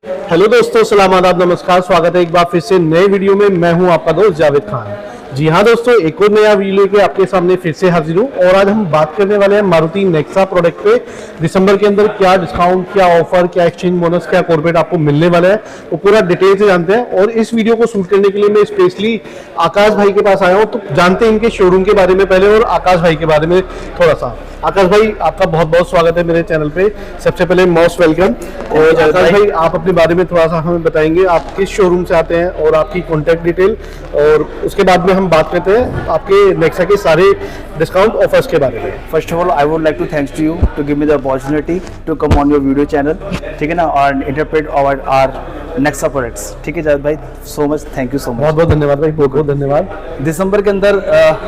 Hello दोस्तों, सलाम आदाब, नमस्कार। स्वागत है एक बार फिर से नए वीडियो में। मैं हूं आपका दोस्त जावेद खान। जी हाँ दोस्तों, एक और नया वीडियो लेके आपके सामने फिर से हाजिर हूँ और आज हम बात करने वाले हैं मारुति नेक्सा प्रोडक्ट पे। दिसंबर के अंदर क्या डिस्काउंट, क्या ऑफर, क्या एक्सचेंज बोनस, क्या कॉर्पोरेट आपको मिलने वाला है वो पूरा डिटेल से जानते हैं। और इस वीडियो को शूट करने के लिए मैं स्पेशली आकाश भाई के पास आया हूँ, तो जानते हैं इनके शोरूम के बारे में पहले और आकाश भाई के बारे में थोड़ा सा। आकाश भाई, आपका बहुत बहुत स्वागत है मेरे चैनल पे। सबसे पहले मोस्ट वेलकम। और आकाश भाई, आप अपने बारे में थोड़ा सा हमें बताएंगे, आप किस शोरूम से आते हैं और आपकी कॉन्टैक्ट डिटेल, और उसके बाद में हम बात करते हैं आपके नेक्सा के सारे डिस्काउंट ऑफर्स के बारे में। First of all I would like to thanks to you to give me the opportunity to come on your video channel, ठीक है ना, और इंटरप्रेट आवर नेक्सा प्रोडक्ट्स। ठीक है जावेद भाई, so much, thank you so much. बहुत बहुत धन्यवाद भाई, बहुत बहुत धन्यवाद। दिसंबर के अंदर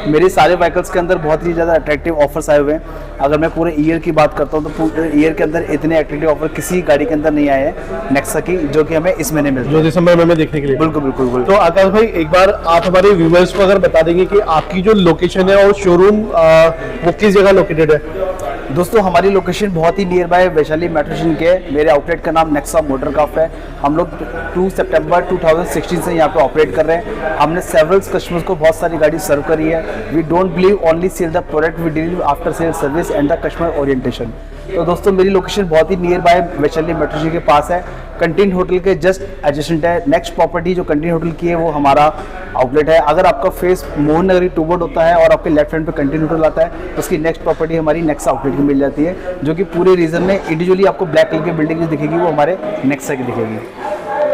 मेरे सारे व्हीकल्स के अंदर बहुत ही ज़्यादा अट्रैक्टिव ऑफर्स आए हुए हैं। अगर मैं पूरे ईयर की बात करता हूँ तो पूरे ईयर के अंदर इतने अट्रैक्टिव ऑफर किसी गाड़ी के अंदर नहीं आए हैं नेक्सा की, जो कि हमें इस महीने मिलते हैं, जो दिसंबर में देखने के लिए। बिल्कुल बिल्कुल बिल्कुल। तो आकाश भाई, एक बार आप हमारे व्यूअर्स को अगर बता देंगे कि आपकी जो लोकेशन है और शोरूम वो किस जगह लोकेटेड है। दोस्तों, हमारी लोकेशन बहुत ही nearby Vaishali metro station के है। मेरे आउटलेट का नाम नेक्सा मोटर काफ है। हम लोग 2 सितंबर 2016 से यहाँ पे ऑपरेट कर रहे हैं। हमने सेवरल कस्टमर्स को बहुत सारी गाड़ी सर्व करी है। We don't believe only sell the product, we deal after sale service and the customer orientation. तो दोस्तों, मेरी लोकेशन बहुत ही nearby Vaishali metro station के पास है। कंटीन होटल के जस्ट एडजेसेंट है। नेक्स्ट प्रॉपर्टी जो कंटीन होटल की है वो हमारा आउटलेट है। अगर आपका फेस मोहन नगरी टूवर्ड होता है और आपके लेफ्ट हैंड पे कंटीन होटल आता है तो उसकी नेक्स्ट प्रॉपर्टी हमारी नेक्सा आउटलेट की मिल जाती है, जो कि पूरे रीजन में इंडिविजुअली आपको ब्लैक कलर की बिल्डिंग जो दिखेगी वो हमारे नेक्सा की दिखेगी।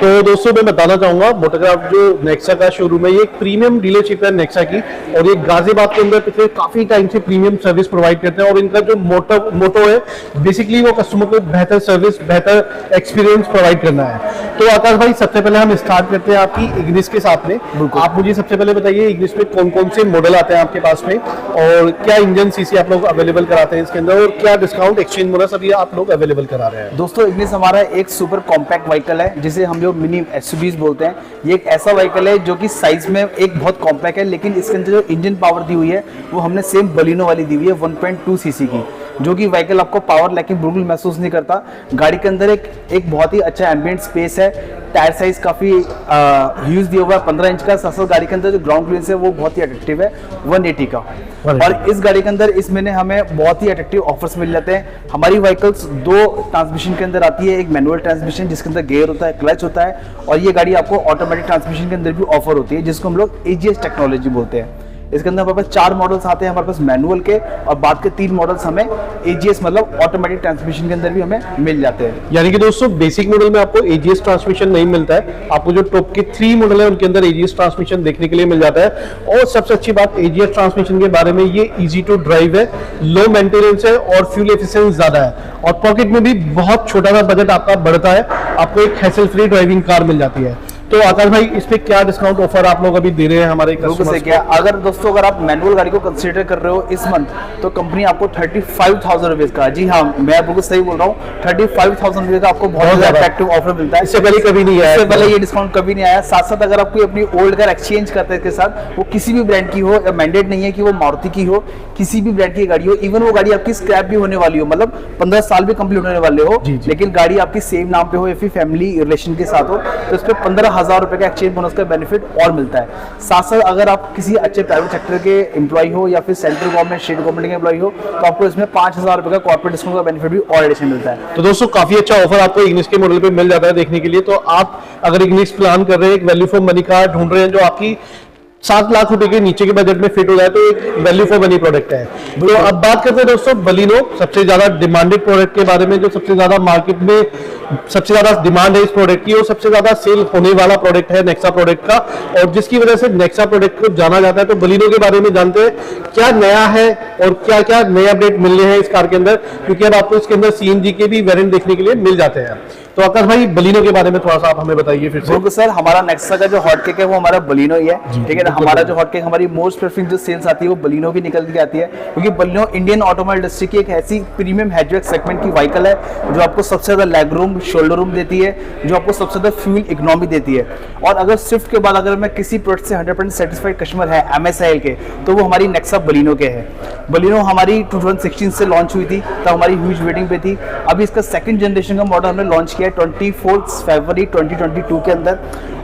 तो दोस्तों, मैं बताना चाहूंगा, मोटोग्राफ जो नेक्सा का शोरूम है ये एक प्रीमियम डीलरशिप है नेक्सा की, और ये गाजियाबाद के अंदर पिछले काफी टाइम से प्रीमियम सर्विस प्रोवाइड करते हैं। और इनका जो मोटो है बेसिकली वो कस्टमर को बेहतर सर्विस, बेहतर एक्सपीरियंस प्रोवाइड करना है। तो आकाश भाई, सबसे पहले हम स्टार्ट करते हैं आपकी इग्निस के साथ में। आप मुझे सबसे पहले बताइए, इग्निस में कौन कौन से मॉडल आते हैं आपके पास में, और क्या इंजन सीसी आप लोग अवेलेबल कराते हैं इसके अंदर, और क्या डिस्काउंट, एक्सचेंज बोनस अभी आप लोग अवेलेबल करा रहे हैं। दोस्तों, इग्निस हमारा एक सुपर कॉम्पैक्ट व्हीकल है जिसे हम लोग मिनी एसयूवीज बोलते हैं। ये एक ऐसा व्हीकल है जो कि साइज में एक बहुत कॉम्पैक्ट है, लेकिन इसके अंदर जो इंजन पावर दी हुई है वो हमने सेम बलिनो वाली दी हुई है 1.2 सीसी की, जो कि व्हीकल आपको पावर लेकिन बिल्कुल महसूस नहीं करता। गाड़ी के अंदर एक बहुत ही अच्छा एम्बिएंट स्पेस है। टायर साइज काफी ह्यूज दिया हुआ है, 15 इंच का। साथ गाड़ी के अंदर जो ग्राउंड क्लियरेंस है वो बहुत ही अट्रैक्टिव है, 180 का। और इस गाड़ी के अंदर इस महीने हमें बहुत ही अट्रैक्टिव ऑफर्स मिल जाते हैं। हमारी व्हीकल्स 2 ट्रांसमिशन के अंदर आती है, एक मैनुअल ट्रांसमिशन जिसके अंदर गियर होता है, क्लच होता है, और ये गाड़ी आपको ऑटोमेटिक ट्रांसमिशन के अंदर भी ऑफर होती है, जिसको हम लोग AGS टेक्नोलॉजी बोलते हैं। इसके अंदर हमारे पास 4 मॉडल्स आते हैं हमारे पास मैनुअल के, और बाद के 3 मॉडल्स हमें AGS मतलब ऑटोमेटिक ट्रांसमिशन के अंदर भी हमें मिल जाते हैं। यानी कि दोस्तों, बेसिक मॉडल में आपको AGS ट्रांसमिशन नहीं मिलता है, आपको जो टॉप के 3 मॉडल है उनके अंदर AGS ट्रांसमिशन देखने के लिए मिल जाता है। और सबसे अच्छी बात AGS ट्रांसमिशन के बारे में, ये इजी टू ड्राइव है, लो मेंटेनेंस है और फ्यूल एफिशिएंसी ज्यादा है, और पॉकेट में भी बहुत छोटा सा बजट आपका बढ़ता है, आपको एक हैसल फ्री ड्राइविंग कार मिल जाती है। तो आकाश भाई, इस पे क्या डिस्काउंट ऑफर आप लोग अभी दे रहे हैं हमारे कस्टमर्स को? अगर दोस्तों, अगर आप मैनुअल गाड़ी को कंसीडर कर रहे हो इस मंथ, तो कंपनी आपको 35,000 रुपए का, जी हाँ मैं बिल्कुल सही बोल रहा हूँ, 35,000 रुपए का आपको बहुत ज्यादा अट्रैक्टिव ऑफर मिलता है। इससे पहले कभी नहीं आया, इससे पहले ये डिस्काउंट कभी नहीं आया। साथ साथ अगर आप कोई अपनी ओल्ड कार एक्सचेंज करते हैं इसके साथ, वो किसी भी ब्रांड की हो, या मैंडेट नहीं है कि वो मारुति की हो, किसी भी ब्रांड की गाड़ी हो, इवन वो गाड़ी आपकी स्क्रैप भी होने वाली हो, मतलब 15 साल भी कंप्लीट होने वाले हो, लेकिन गाड़ी आपकी सेम नाम पे हो या फिर फैमिली रिलेशन के साथ हो, तो इस पर 15,000 रुपए का एक्सचेंज बोनस का बेनिफिट और मिलता है। साथ साथ अगर आप किसी अच्छे प्राइवेट सेक्टर के एम्प्लॉय हो या फिर सेंट्रल गवर्नमेंट, स्टेट गवर्नमेंट के एम्प्लॉय हो, तो आपको इसमें 5,000 रुपए का कॉर्पोरेट डिस्काउंट का बेनिफिट भी और एडिशन मिलता है। तो दोस्तों, काफी अच्छा ऑफर आपको इग्निस के मॉडल पे मिल जाता है देखने के लिए। तो आप अगर इग्निस प्लान कर रहे हैं, एक वैल्यू फॉर मनी कार ढूंढ रहे हैं जो आपकी 7 लाख रुपए के नीचे के बजट में फिट हो जाए, तो एक वैल्यू फॉर मनी प्रोडक्ट है। तो अब बात करते हैं दोस्तों बलिनो, सबसे ज्यादा डिमांडेड प्रोडक्ट के बारे में, जो सबसे ज्यादा मार्केट में सबसे ज्यादा डिमांड है इस प्रोडक्ट की, और सबसे ज्यादा सेल होने वाला प्रोडक्ट है नेक्सा प्रोडक्ट का, और जिसकी वजह से नेक्सा प्रोडक्ट को जाना जाता है। तो बलिनो के बारे में जानते हैं क्या नया है और क्या क्या नए अपडेट मिलने हैं इस कार के अंदर, क्योंकि अब आपको इसके अंदर CNG के भी वेरिएंट देखने के लिए मिल जाते हैं। तो आकाश भाई, बलिनो के बारे में थोड़ा सा आप हमें बताइए फिर से। सर, हमारा नेक्सा का जो हॉट केक है वो हमारा बलिनो ही है, ठीक है ना। हमारा जो हॉट केक, हमारी मोस्ट प्रेफरिंग जो सेल्स आती है वो बलिनो की निकल के आती है, क्योंकि बलिनो इंडियन ऑटोमोबाइल इंडस्ट्री की एक ऐसी प्रीमियम हैचबैक सेगमेंट की व्हीकल है जो आपको सबसे ज्यादा लेग रूम, शोल्डर रूम देती है, जो आपको सबसे ज्यादा फ्यूल इकोनॉमी देती है। और अगर स्विफ्ट के बाद अगर मैं किसी प्रोडक्ट से 100% सेटिस्फाइड कस्टमर है MSIL के, तो वो हमारी नेक्सा बलिनो के है। बलिनो हमारी 2016 से लॉन्च हुई थी, तब हमारी ह्यूज वेटिंग पे थी। अभी इसका सेकंड जनरेशन का मॉडल हमने लॉन्च किया है 24 फरवरी 2022 के अंदर,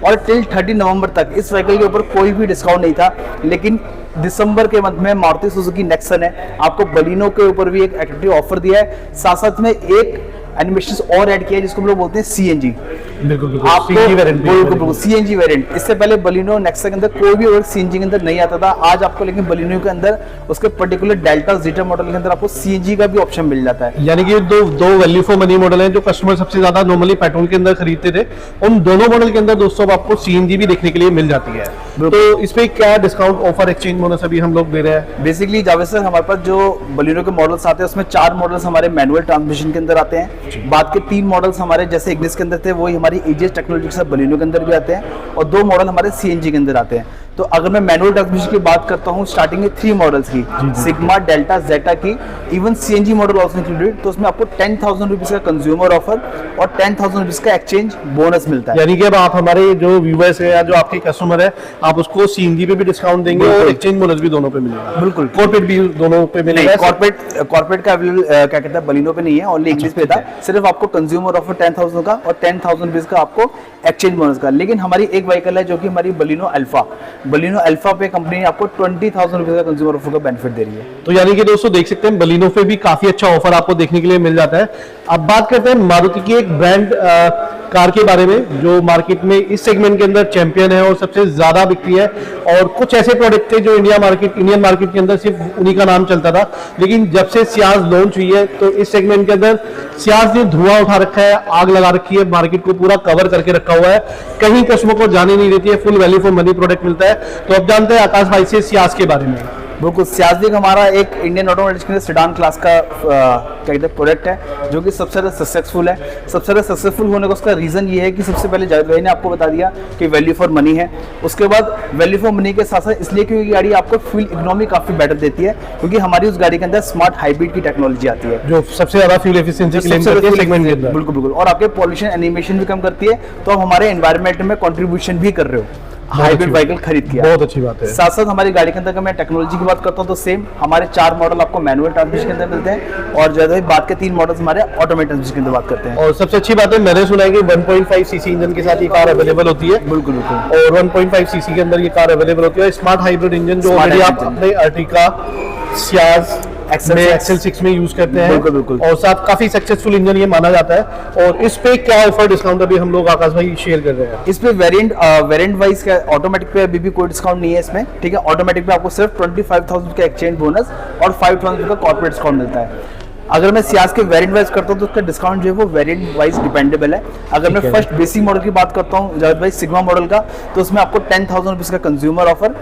और टिल 30 नवंबर तक इस व्हीकल के ऊपर कोई भी डिस्काउंट नहीं था। लेकिन दिसंबर के मंथ में मारुति सुजुकी नेक्सन है आपको बलिनो के ऊपर भी एक एक्टिव ऑफर दिया है, साथ साथ में एक एनिमेशन और ऐड किया है जिसको हम लोग बोलते हैं सीएनजी। बिल्कुल आपको सीएनजी वेरिएंट, इससे पहले बलिनो नेक्सा के अंदर कोई भी सीएनजी के अंदर नहीं आता था। आज आपको लेकिन बलिनो के अंदर उसके पर्टिकुलर डेल्टा जीटा मॉडल के अंदर आपको सीएनजी का भी ऑप्शन मिल जाता है। यानी कि दो वैल्यू फॉर मनी मॉडल हैं जो कस्टमर सबसे ज्यादा नॉर्मली पेट्रोल के अंदर खरीदते थे, उन दोनों मॉडल के अंदर दोस्तों अब आपको सीएनजी भी देखने के लिए मिल जाती है। तो इस पे क्या डिस्काउंट ऑफर एक्सचेंज बोनस अभी हम लोग दे रहे हैं? बेसिकली जावेद सर, हमारे पास जो बलिनो के मॉडल्स आते हैं उसमें 4 मॉडल्स हमारे मैनुअल ट्रांसमिशन के अंदर आते हैं। बाद के 3 मॉडल्स हमारे जैसे इग्निस के अंदर थे वही हमारी एजीएस टेक्नोलॉजी के साथ बलिनो के अंदर भी आते हैं, और 2 मॉडल हमारे सीएनजी के अंदर आते हैं। तो अगर मैं मैनुअल ट्रांसमिशन की बात करता हूं स्टार्टिंग में 3 मॉडल्स की, सिग्मा, डेल्टा, जेटा की, even CNG model also included, तो उसमें आपको 10,000 रुपीज का कंज्यूमर ऑफर और 10,000 रुपीज का एक्सचेंज बोनस मिलता है। यानी कि अब आप हमारे जो व्यूअर्स है या जो आपके कस्टमर है, आप उसको सीएनजी पे भी डिस्काउंट देंगे और एक्सचेंज बोनस भी दोनों पे मिलेगा। बिल्कुल, कॉर्पोरेट भी दोनों पे मिलेगा। कॉर्पोरेट का क्या कहते हैं बलिनो पे नहीं है, ओनली इंग्लिश पे था। सिर्फ आपको कंज्यूमर ऑफर 10,000 का और 10,000 रुपीज का आपको एक्सचेंज बोनस का। लेकिन हमारी एक व्हीकल है जो कि हमारी बलिनो अल्फा पे कंपनी आपको 20,000 रुपीज का कंज्यूमर ऑफर का बेनिफिट दे रही है। तो यानी कि दोस्तों देख सकते हैं बलिनो पे भी काफी अच्छा ऑफर आपको देखने के लिए मिल जाता है। अब बात करते हैं मारुति की एक ब्रांड कार के बारे में जो मार्केट में इस सेगमेंट के अंदर चैंपियन है और सबसे ज्यादा बिकती है, और कुछ ऐसे प्रोडक्ट थे जो इंडियन मार्केट के अंदर सिर्फ उन्हीं का नाम चलता था। लेकिन जब से सियाज लॉन्च हुई है तो इस सेगमेंट के अंदर सियाज ने धुआं उठा रखा है, आग लगा रखी है, मार्केट को पूरा कवर करके रखा हुआ है, कहीं कस्टमर को जाने नहीं देती है, full value for money product मिलता है। तो अब जानते हैं आकाश भाई से सियाज के बारे में। बिल्कुल, सियाज भी हमारा एक इंडियन ऑटोमोटिव के सेडान क्लास का क्या कहते हैं प्रोडक्ट है जो कि सबसे ज़्यादा सक्सेसफुल है। सबसे ज़्यादा सक्सेसफुल होने का उसका रीज़न ये है कि सबसे पहले जावेद भाई ने आपको बता दिया कि वैल्यू फॉर मनी है। उसके बाद वैल्यू फॉर मनी के साथ साथ इसलिए क्योंकि गाड़ी आपको फ्यूल इकोनॉमी काफ़ी बेटर देती है, क्योंकि हमारी उस गाड़ी के अंदर स्मार्ट हाइब्रिड की टेक्नोलॉजी आती है जो सबसे ज़्यादा फ्यूल एफिशिएंसी क्लेम करती है सेगमेंट के अंदर। बिल्कुल बिल्कुल, और आपके पॉल्यूशन एनिमेशन भी कम करती है, तो आप हमारे एनवायरमेंट में कॉन्ट्रीब्यूशन भी कर रहे हो हाइब्रिड व्हीकल खरीद किया। बहुत अच्छी बात है। साथ साथ हमारी गाड़ी के अंदर अगर मैं टेक्नोलॉजी की बात करता हूं तो सेम हमारे 4 मॉडल आपको मैनुअल ट्रांसमिशन के अंदर मिलते हैं, और ज्यादा बात के 3 मॉडल्स हमारे ऑटोमेटिक ट्रांसमिशन के अंदर बात करते हैं। और सबसे अच्छी बात है, मैंने सुना है कि 1.5 सीसी इंजन के साथ ये कार अवेलेबल होती है। बिल्कुल बिल्कुल, और 1.5 सीसी के अंदर ये कार अवेलेबल होती है। स्मार्ट हाइब्रिड इंजन जो ऑलरेडी आप अपने अर्टिका, सियाज, एक्सेल 6 में यूज करते हैं। बिल्कुल बिल्कुल, और साथ काफी सक्सेसफुल इंजन ये माना जाता है। और इस पे क्या ऑफर डिस्काउंट अभी हम लोग आकाश भाई शेयर कर रहे हैं? इस पे वेरिएंट वाइज का ऑटोमेटिक पे अभी भी कोई डिस्काउंट नहीं है इसमें, ठीक है। ऑटोमेटिक पे आपको सिर्फ 25,000 का एक्सचेंज बोनस और 5,000 का कॉर्पोरेट डिस्काउंट मिलता है। अगर मैं सियाज के वेरिएंट वाइज करता हूं तो उसका डिस्काउंट जो है वो वेरिएंट वाइज डिपेंडेबल है। अगर मैं फर्स्ट बेसिक मॉडल की बात करता हूं जावेद भाई सिग्मा मॉडल का, तो उसमें आपको 10,000 रुपीज का कंज्यूमर ऑफर,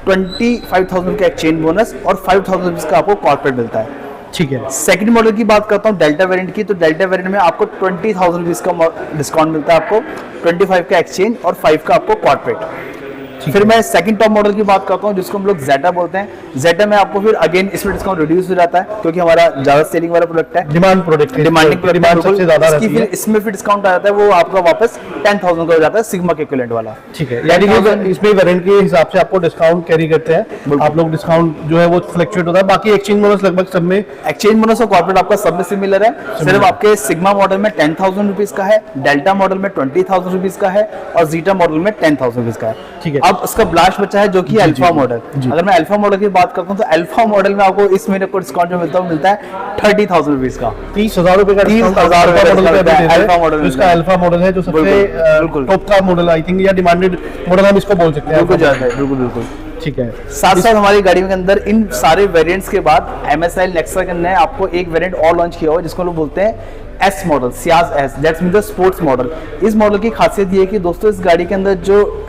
25,000 का एक्सचेंज बोनस और 5,000 रुपीज का आपको कॉर्पोरेट मिलता है। ठीक है। सेकंड मॉडल की बात करता हूँ डेल्टा वेरिएंट की, तो डेल्टा वेरिएंट में आपको 20,000 रुपीज का डिस्काउंट मिलता है, आपको 25 का एक्सचेंज और 5 का आपको कॉर्पोरेट। फिर मैं सेकंड टॉप मॉडल की बात करता हूँ जिसको हम लोग जेटा बोलते हैं। जेटा में आपको फिर अगेन इसमें डिस्काउंट रिड्यूस हो जाता है क्योंकि हमारा ज्यादा सेलिंग वाला प्रोडक्ट है, डिमांड प्रोडक्ट है, डिमांड सबसे ज्यादा रहती है। इसमें फिर डिस्काउंट आ जाता है, वो आपका वापस 10,000 का हो जाता है सिग्मा के इक्विवेलेंट वाला। ठीक है, यानी कि इसमें वेरिएंट के हिसाब से आपको डिस्काउंट कैरी करते हैं आप लोग। डिस्काउंट जो है वो फ्लक्चुएट होता है। बाकी एक्सचेंज बोनस लगभग सब में, एक्सचेंज बोनस और कॉर्पोरेट आपका सब में सिमिलर है। सिर्फ आपके सिग्मा मॉडल में 10,000 रुपीज का है, डेल्टा मॉडल में 20,000 रुपीज का है और जीटा मॉडल में 10,000 रुपीज का है। ठीक है। अब उसका ब्लास्ट बचा है जो कि अल्फा मॉडल। अगर मैं अल्फा मॉडल की बात करता हूँ तो अल्फा मॉडल में आपको इस महीने को डिस्काउंट जो मिलता है 30,000 रुपीज का, 30,000 रुपए का डिस्काउंट अल्फा मॉडल। इसका अल्फा मॉडल है जो सबसे टॉप का मॉडल आई थिंक, या डिमांडेड मॉडल हम इसको बोल सकते हैं। बिल्कुल बिल्कुल, ठीक है। साथ साथ हमारी गाड़ी के अंदर इन सारे वेरिएंट्स के बाद MSI नेक्सा के अंदर आपको एक वेरिएंट और लॉन्च किया हुआ है जिसको लोग बोलते हैं S model, Ciaz S, that's mean the sports model. इस मॉडल की खासियत ये है कि दोस्तों इस गाड़ी के अंदर जो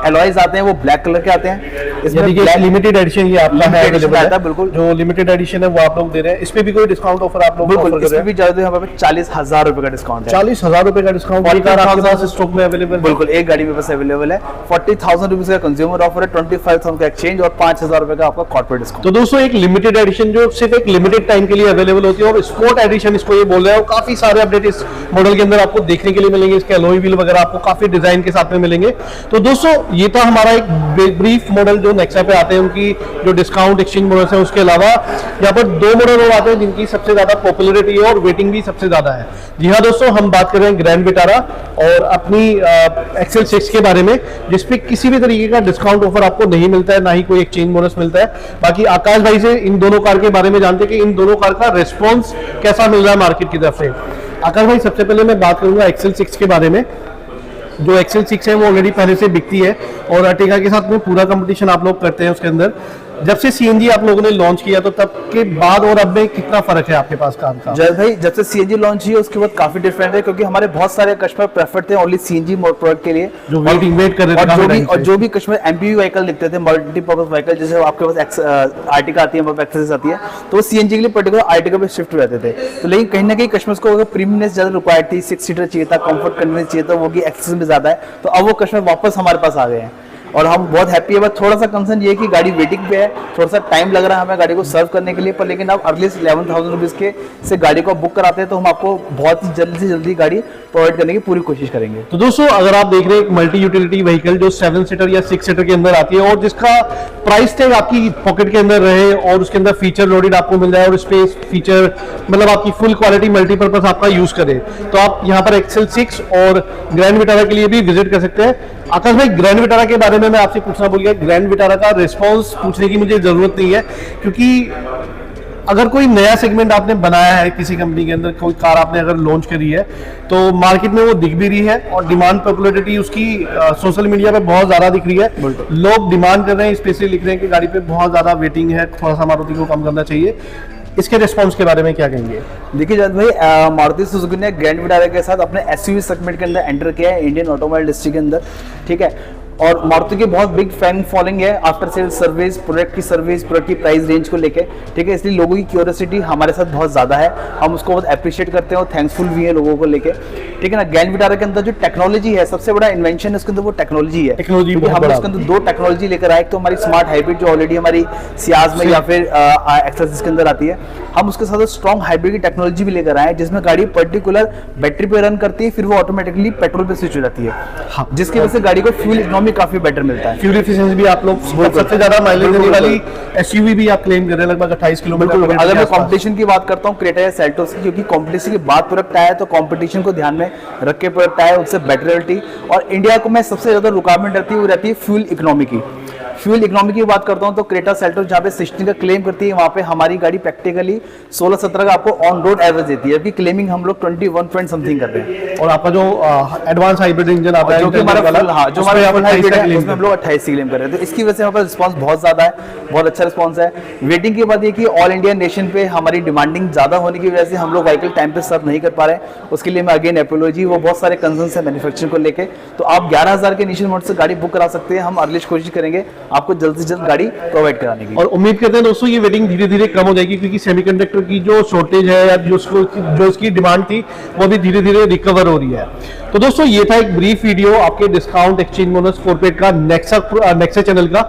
एलॉयज आते हैं वो ब्लैक कलर के आते हैं। इसमें लिमिटेड एडिशन ये आपका है अवेलेबल है, बिल्कुल जो लिमिटेड एडिशन है वो आप लोग दे रहे हैं। इस पे भी कोई डिस्काउंट ऑफर आप लोग बिल्कुल, इसमें भी ज्यादा हमारे पे 40,000 रुपए का डिस्काउंट है। 40,000 रुपए का डिस्काउंट आपके पास स्टॉक में अवेलेबल? बिल्कुल, एक गाड़ी में बस अवेलेबल है। 40,000 रुपीज का कंज्यूमर ऑफर है, 25,000 का एक्सचेंज और 5,000 रुपए का आपका कॉर्पोरेट डिस्काउंट। तो दोस्तों एक लिमिटेड एडिशन जो सिर्फ एक लिमिटेड टाइम के लिए अवेलेबल होती है, और स्पोर्ट एडिशन इसको ये बोल रहे हैं। और काफी सारे अपडेट इस मॉडल के अंदर आपको देखने के लिए मिलेंगे। इसके अलॉय व्हील वगैरह आपको काफी डिजाइन के साथ में मिलेंगे। तो दोस्तों ये था हमारा एक ब्रीफ मॉडल जो नेक्सा पे आते हैं उनकी जो डिस्काउंट एक्सचेंज बोनस है, उसके अलावा यहाँ पर 2 मॉडल और आते हैं जिनकी सबसे ज्यादा पॉपुलरिटी है और वेटिंग भी सबसे ज्यादा है। जी हाँ दोस्तों, हम बात कर रहे हैं ग्रैंड विटारा और अपनी एक्सेल 6 के बारे में, जिसपे किसी भी तरीके का डिस्काउंट ऑफर आपको नहीं मिलता है, ना ही कोई एक्सचेंज बोनस मिलता है। बाकी आकाश भाई से इन दोनों कार के बारे में जानते हैं कि इन दोनों कार का रिस्पॉन्स कैसा मिल रहा है मार्केट की तरफ से। आकाश भाई, सबसे पहले मैं बात करूंगा एक्सेल 6 के बारे में। जो एक्सेल 6 है वो ऑलरेडी पहले से बिकती है और अर्टिगा के साथ में पूरा कंपटीशन आप लोग करते हैं उसके अंदर। जब से सीएनजी आप लोगों ने लॉन्च किया तो तब के बाद और अब में कितना फर्क है आपके पास काम का? जय भाई, जब से सीएनजी लॉन्च हुई है उसके बाद काफी डिफरेंट है, क्योंकि हमारे बहुत सारे कस्टमर प्रेफर थे ओनली सीएनजी प्रोडक्ट के लिए, जो वेट कर रहे थे, और जो भी कस्टमर एमपीवी व्हीकल लिखते थे, मल्टीपर्पज व्हीकल, जैसे आपके पास आर्टिका आती है, एक्सेस आती है, तो वो सीएनजी के लिए पर्टिकुलर आर्टिका पे शिफ्ट हो जाते थे। तो लेकिन कहीं ना कहीं कस्टमर्स को अगर प्रीमियमनेस ज्यादा रिक्वायर्ड थी, 6 सीटर चाहिए था, कंफर्ट कन्वीनियंस चाहिए था, वो की एक्सेस में ज्यादा है, तो अब वो कस्टमर वापस हमारे पास आ गए हैं और हम बहुत हैप्पी है। बस थोड़ा सा कंसर्न ये है कि गाड़ी वेटिंग पे है, थोड़ा सा टाइम लग रहा है हमें गाड़ी को सर्व करने के लिए, पर लेकिन आप अर्लीस्ट 11,000 रुपीज के से गाड़ी को बुक कराते हैं तो हम आपको बहुत ही जल्दी से जल्दी गाड़ी प्रोवाइड करने की पूरी कोशिश करेंगे। तो दोस्तों, अगर आप देख रहे हैं एक मल्टी यूटिलिटी व्हीकल जो 7 सीटर या 6 सीटर के अंदर आती है और जिसका प्राइस टैग आपकी पॉकेट के अंदर रहे और उसके अंदर फीचर लोडेड आपको मिल जाए और स्पेस फीचर मतलब आपकी फुल क्वालिटी मल्टीपर्पज आपका यूज करें, तो आप यहाँ पर एक्सेल 6 और ग्रैंड विटारा के लिए भी विजिट कर सकते हैं। आकाश भाई, ग्रैंड विटारा के बारे में मैं आपसे पूछना भूल गया। ग्रैंड विटारा का रिस्पांस पूछने की मुझे जरूरत नहीं है, क्योंकि अगर कोई नया सेगमेंट आपने बनाया है किसी कंपनी के अंदर, कोई कार आपने अगर लॉन्च करी है तो मार्केट में वो दिख भी रही है और डिमांड पॉपुलरिटी उसकी सोशल मीडिया पे बहुत ज्यादा दिख रही है। लोग डिमांड कर रहे हैं, स्पेशली लिख रहे हैं कि गाड़ी पे बहुत ज्यादा वेटिंग है, थोड़ा सा मारुति को कम करना चाहिए। इसके रिस्पांस के बारे में क्या कहेंगे? देखिए जाद भाई, मारुति सुजुकी ने ग्रैंड विटारा के साथ अपने एसयूवी सेगमेंट के अंदर एंटर किया है इंडियन ऑटोमोबाइल इंडस्ट्री के अंदर, ठीक है। और मारुति की बहुत बिग फैन फॉलोइंग है आफ्टर सेल सर्विस, प्रोडक्ट की सर्विस, प्रोडक्ट की प्राइस रेंज को लेके, ठीक है। इसलिए लोगों की क्यूरियोसिटी हमारे साथ बहुत ज्यादा है, हम उसको बहुत अप्रिशिएट करते हैं और थैंकफुल भी है लोगों को लेके, ठीक है ना। ग्रैंड विटारा के अंदर जो टेक्नोलॉजी है, सबसे बड़ा इन्वेंशन है उसके अंदर वो टेक्नोलॉजी है। टेक्नोलॉजी हम उसके अंदर 2 टेक्नोलॉजी लेकर आए, तो हमारी स्मार्ट हाइब्रिड जो ऑलरेडी हमारी सियाज में या फिर एक्सेस के अंदर आती है, हम उसके साथ स्ट्रॉन्ग हाइब्रिड की टेक्नोलॉजी भी लेकर आए, जिसमें गाड़ी पर्टिकुलर बैटरी पे रन करती है, फिर वो ऑटोमेटिकली पेट्रोल पे स्विच हो जाती है, हाँ। जिसकी वजह से गाड़ी को फ्यूल इकोनॉमी काफी बेटर मिलता है। फ्यूल एफिशिएंसी भी आप लोग सबसे ज्यादा माइलेज देने वाली एसयूवी भी आप क्लेम कर रहे हैं, लगभग 28 किलोमीटर। अगर मैं कंपटीशन की बात करता हूँ क्रेटा या सेल्टोस की, क्योंकि कंपटीशन की बात प्रोडक्ट आया है तो कंपटीशन को ध्यान में रख के प्रोडक्ट आया है, उससे बेटरिटी। और इंडिया को में सबसे ज्यादा रिक्वायरमेंट रहती है वो रहती है फ्यूल इकोनॉमी की। फ्यूल इकोनॉमी की बात करता हूं तो क्रेटा सेल्टोस जहां पे 16 का क्लेम करती है, वहां पे हमारी गाड़ी प्रैक्टिकली 16-17 का आपको ऑन रोड एवरेज देती है, जबकि क्लेमिंग हम लोग 21 पॉइंट समथिंग कर रहे हैं। और आपका जो एडवांस हाइब्रिड इंजन आता है जो कि हमारा जो हमारा हाइब्रिड है उसमें हम लोग 28 की क्लेम कर रहे हैं, तो इसकी वजह से हमारे पास रिस्पांस बहुत ज्यादा है, बहुत अच्छा रिस्पांस है। वेटिंग की बात ये कि ऑल इंडिया नेशन पे हमारी डिमांडिंग ज्यादा होने की वजह से हम लोग व्हीकल टाइम पे सर्व नहीं कर पा रहे हैं, उसके लिए मैं अगेन एपोलॉजी, वो बहुत सारे कंसर्न्स है मैन्युफैक्चरिंग को लेके। तो आप 11,000 के इनिशियल मोड से गाड़ी बुक करा सकते हैं, हम अर्लीस्ट कोशिश करेंगे आपको जल्द से जल्द गाड़ी प्रोवाइड कराने की। और उम्मीद करते हैं दोस्तों ये वेटिंग धीरे धीरे कम हो जाएगी, क्योंकि सेमीकंडक्टर की जो शॉर्टेज है या जो इसकी डिमांड थी वो भी धीरे धीरे रिकवर हो रही है। तो दोस्तों ये था एक ब्रीफ वीडियो आपके डिस्काउंट एक्सचेंज बोनस 4पेड का नेक्सा चैनल का।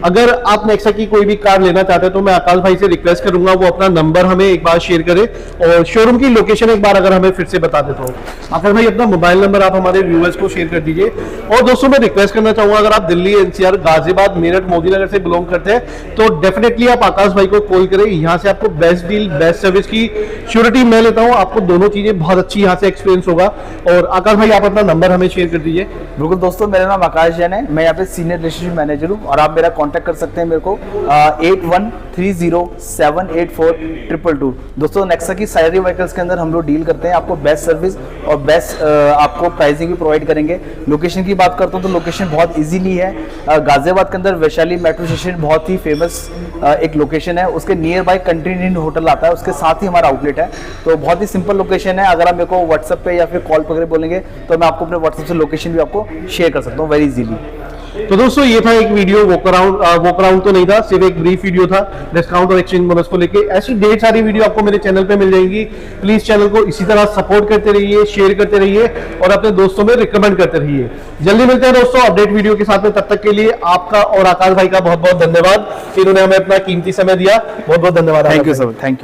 अगर आप नेक्सा की कोई भी कार लेना चाहते हैं तो मैं आकाश भाई से रिक्वेस्ट करूंगा वो अपना नंबर हमें एक बार शेयर करे और शोरूम की लोकेशन एक बार अगर हमें फिर से बता देते हो। आकाश भाई अपना मोबाइल नंबर आप हमारे व्यूअर्स को शेयर कर दीजिए। और दोस्तों मैं रिक्वेस्ट करना चाहूंगा, अगर आप दिल्ली, एनसीआर, गाजियाबाद, मेरठ, मोदीनगर से बिलोंग करते हैं तो डेफिनेटली आप आकाश भाई को कॉल करें, यहाँ से आपको बेस्ट डील, बेस्ट सर्विस की श्योरिटी मैं लेता हूँ, आपको दोनों चीजें बहुत अच्छी यहाँ से एक्सपीरियंस होगा। और आकाश भाई आप अपना नंबर हमें शेयर कर दीजिए। बिल्कुल दोस्तों, मेरा नाम आकाश जैन है, मैं यहाँ पे सीनियर रिलेशनशिप मैनेजर हूँ और आप मेरा कांटेक्ट कर सकते हैं मेरे को 8130784222। दोस्तों नेक्सा की सारी व्हीकल्स के अंदर हम लोग डील करते हैं, आपको बेस्ट सर्विस और बेस्ट आपको प्राइसिंग भी प्रोवाइड करेंगे। लोकेशन की बात करता हूँ तो लोकेशन बहुत इजीली है, गाजियाबाद के अंदर वैशाली मेट्रो स्टेशन बहुत ही फेमस एक लोकेशन है, उसके नियर बाय कंट्री होटल आता है, उसके साथ ही हमारा आउटलेट है, तो बहुत ही सिंपल लोकेशन है। अगर आप मेरे को व्हाट्सएप पे या फिर कॉल वगैरह बोलेंगे तो मैं आपको अपने व्हाट्सएप से लोकेशन भी आपको शेयर कर सकता हूँ वेरी इजीली। तो दोस्तों ये था एक वीडियो, वॉक अराउंड तो नहीं था, सिर्फ एक ब्रीफ वीडियो था डिस्काउंट और एक्सचेंज बोनस को लेके। ऐसी ढेर सारी वीडियो आपको मेरे चैनल पे मिल जाएंगी। प्लीज चैनल को इसी तरह सपोर्ट करते रहिए, शेयर करते रहिए और अपने दोस्तों में रिकमेंड करते रहिए। जल्दी मिलते हैं दोस्तों अपडेट वीडियो के साथ में, तब तक के लिए आपका और आकाश भाई का बहुत बहुत धन्यवाद, इन्होंने हमें अपना कीमती समय दिया। बहुत बहुत धन्यवाद। Thank you sir, thank you.